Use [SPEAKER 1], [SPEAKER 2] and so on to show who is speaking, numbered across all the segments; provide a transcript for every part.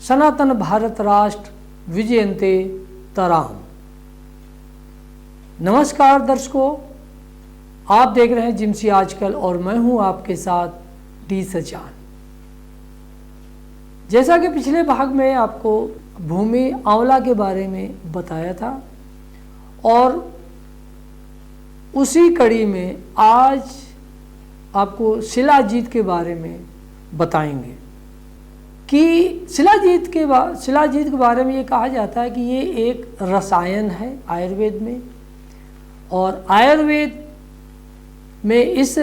[SPEAKER 1] सनातन भारत राष्ट्र विजयन्ते तराम। नमस्कार दर्शकों, आप देख रहे हैं जिमसी आजकल और मैं हूं आपके साथ डी सचान। जैसा कि पिछले भाग में आपको भूमि आंवला के बारे में बताया था और उसी कड़ी में आज आपको शिलाजीत के बारे में बताएंगे कि शिलाजीत के बारे में ये कहा जाता है कि ये एक रसायन है आयुर्वेद में, और आयुर्वेद में इस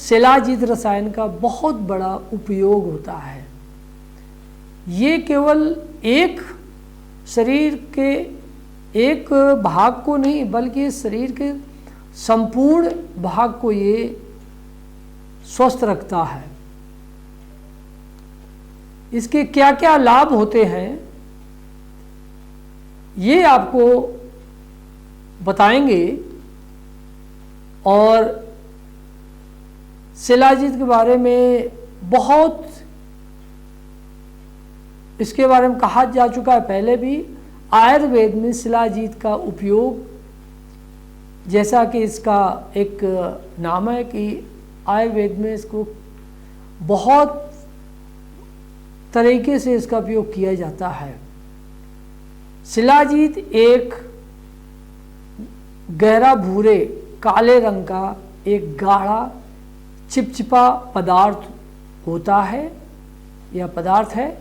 [SPEAKER 1] शिलाजीत रसायन का बहुत बड़ा उपयोग होता है। ये केवल एक शरीर के एक भाग को नहीं बल्कि शरीर के संपूर्ण भाग को ये स्वस्थ रखता है। इसके क्या क्या लाभ होते हैं ये आपको बताएंगे, और शिलाजीत के बारे में बहुत इसके बारे में कहा जा चुका है पहले भी। आयुर्वेद में शिलाजीत का उपयोग, जैसा कि इसका एक नाम है कि आयुर्वेद में इसको बहुत तरीके से इसका उपयोग किया जाता है। शिलाजीत एक गहरा भूरे काले रंग का एक गाढ़ा चिपचिपा पदार्थ होता है या पदार्थ है,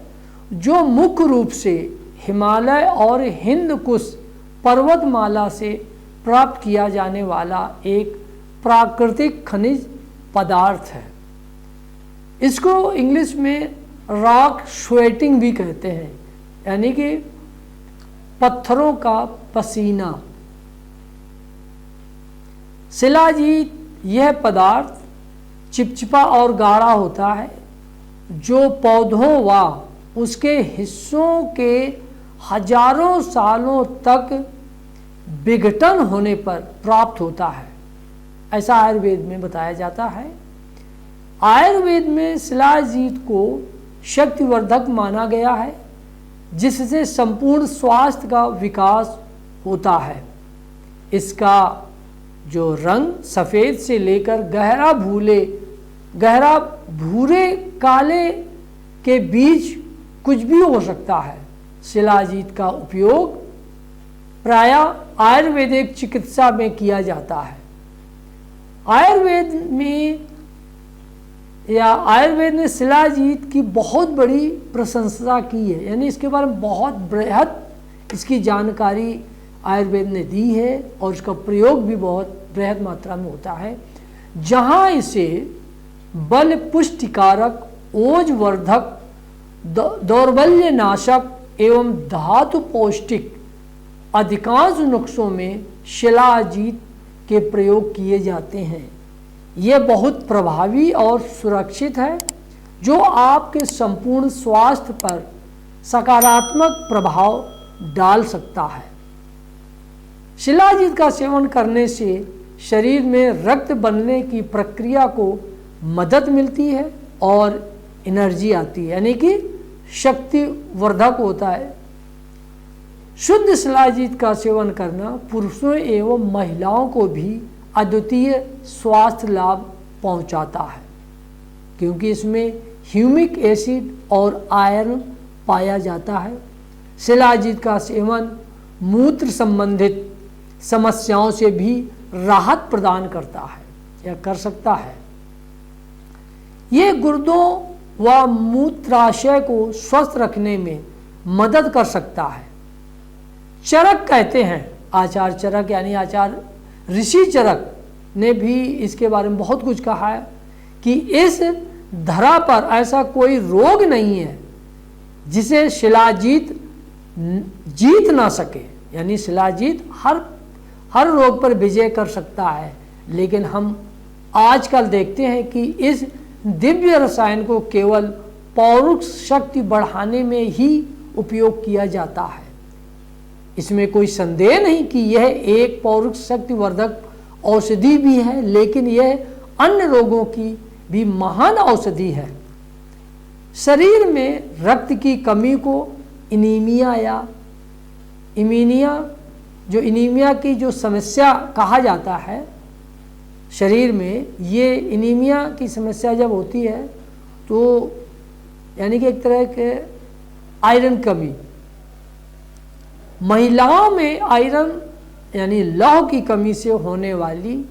[SPEAKER 1] जो मुख्य रूप से हिमालय और हिंदकुश पर्वतमाला से प्राप्त किया जाने वाला एक प्राकृतिक खनिज पदार्थ है। इसको इंग्लिश में रॉक स्वेटिंग भी कहते हैं, यानी कि पत्थरों का पसीना। शिलाजीत यह पदार्थ चिपचिपा और गाढ़ा होता है, जो पौधों व उसके हिस्सों के हजारों सालों तक विघटन होने पर प्राप्त होता है, ऐसा आयुर्वेद में बताया जाता है। आयुर्वेद में शिलाजीत को शक्तिवर्धक माना गया है, जिससे संपूर्ण स्वास्थ्य का विकास होता है। इसका जो रंग सफ़ेद से लेकर गहरा भूरे काले के बीच कुछ भी हो सकता है। शिलाजीत का उपयोग प्रायः आयुर्वेदिक चिकित्सा में किया जाता है। आयुर्वेद ने शिलाजीत की बहुत बड़ी प्रशंसा की है, यानी इसके बारे में बहुत बृहद इसकी जानकारी आयुर्वेद ने दी है और इसका प्रयोग भी बहुत बृहद मात्रा में होता है। जहाँ इसे बल पुष्टिकारक, ओजवर्धक, दौर्बल्य नाशक एवं धातु पौष्टिक अधिकांश नुस्खों में शिलाजीत के प्रयोग किए जाते हैं। यह बहुत प्रभावी और सुरक्षित है, जो आपके संपूर्ण स्वास्थ्य पर सकारात्मक प्रभाव डाल सकता है। शिलाजीत का सेवन करने से शरीर में रक्त बनने की प्रक्रिया को मदद मिलती है और एनर्जी आती है, यानी कि शक्तिवर्धक होता है। शुद्ध शिलाजीत का सेवन करना पुरुषों एवं महिलाओं को भी अद्वितीय स्वास्थ्य लाभ पहुंचाता है, क्योंकि इसमें ह्यूमिक एसिड और आयरन पाया जाता है। शिलाजीत का सेवन मूत्र संबंधित समस्याओं से भी राहत प्रदान करता है या कर सकता है। ये गुर्दों व मूत्राशय को स्वस्थ रखने में मदद कर सकता है। चरक कहते हैं, आचार्य चरक यानी आचार्य ऋषि चरक ने भी इसके बारे में बहुत कुछ कहा है कि इस धरा पर ऐसा कोई रोग नहीं है जिसे शिलाजीत जीत ना सके, यानी शिलाजीत हर रोग पर विजय कर सकता है। लेकिन हम आजकल देखते हैं कि इस दिव्य रसायन को केवल पौरुष शक्ति बढ़ाने में ही उपयोग किया जाता है। इसमें कोई संदेह नहीं कि यह एक पौरुष शक्तिवर्धक औषधि भी है, लेकिन यह अन्य रोगों की भी महान औषधि है। शरीर में रक्त की कमी को इनीमिया या इमीनिया, जो इनीमिया की जो समस्या कहा जाता है शरीर में, ये इनीमिया की समस्या जब होती है तो यानी कि एक तरह के आयरन कमी, महिलाओं में आयरन यानी लौह की कमी से होने वाली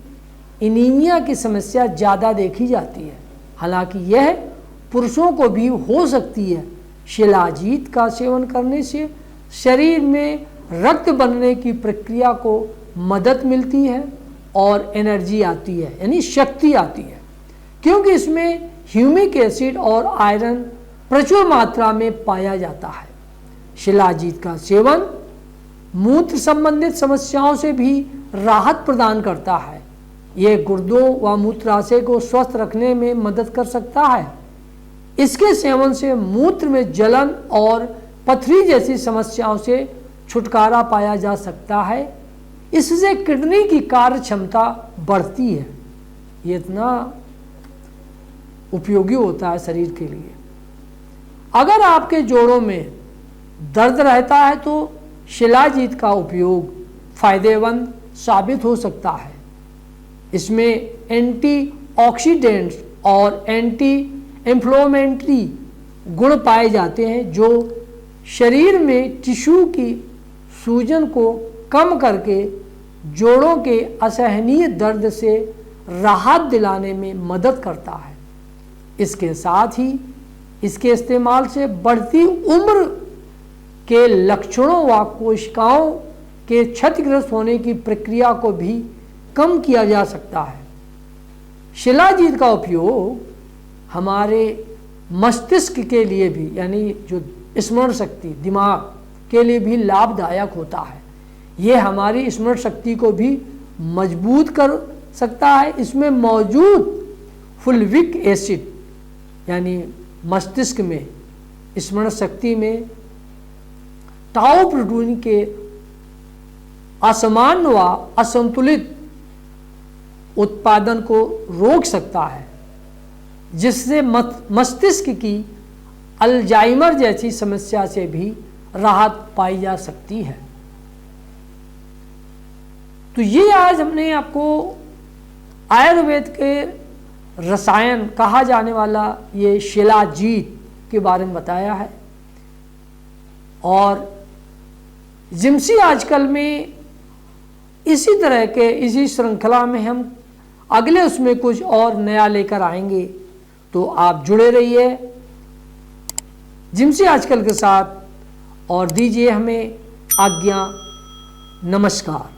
[SPEAKER 1] इनीमिया की समस्या ज़्यादा देखी जाती है। हालांकि यह पुरुषों को भी हो सकती है। शिलाजीत का सेवन करने से शरीर में रक्त बनने की प्रक्रिया को मदद मिलती है और एनर्जी आती है, यानी शक्ति आती है, क्योंकि इसमें ह्यूमिक एसिड और आयरन प्रचुर मात्रा में पाया जाता है। शिलाजीत का सेवन मूत्र संबंधित समस्याओं से भी राहत प्रदान करता है। यह गुर्दों व मूत्राशय को स्वस्थ रखने में मदद कर सकता है। इसके सेवन से मूत्र में जलन और पथरी जैसी समस्याओं से छुटकारा पाया जा सकता है। इससे किडनी की कार्य क्षमता बढ़ती है। ये इतना उपयोगी होता है शरीर के लिए। अगर आपके जोड़ों में दर्द रहता है तो शिलाजीत का उपयोग फायदेमंद साबित हो सकता है। इसमें एंटीऑक्सीडेंट्स और एंटी इन्फ्लेमेटरी गुण पाए जाते हैं जो शरीर में टिश्यू की सूजन को कम करके जोड़ों के असहनीय दर्द से राहत दिलाने में मदद करता है। इसके साथ ही इसके इस्तेमाल से बढ़ती उम्र के लक्षणों व कोशिकाओं के क्षतिग्रस्त होने की प्रक्रिया को भी कम किया जा सकता है। शिलाजीत का उपयोग हमारे मस्तिष्क के लिए भी, यानी जो स्मरण शक्ति, दिमाग के लिए भी लाभदायक होता है। ये हमारी स्मरण शक्ति को भी मजबूत कर सकता है। इसमें मौजूद फुलविक एसिड यानी मस्तिष्क में, स्मरण शक्ति में टाउ प्रोटीन के असमान व असंतुलित उत्पादन को रोक सकता है, जिससे मस्तिष्क की अल्जाइमर जैसी समस्या से भी राहत पाई जा सकती है। तो ये आज हमने आपको आयुर्वेद के रसायन कहा जाने वाला ये शिलाजीत के बारे में बताया है। और जिम्सी आजकल में इसी तरह के, इसी श्रृंखला में हम अगले उसमें कुछ और नया लेकर आएंगे। तो आप जुड़े रहिए जिम्सी आजकल के साथ और दीजिए हमें आज्ञा। नमस्कार।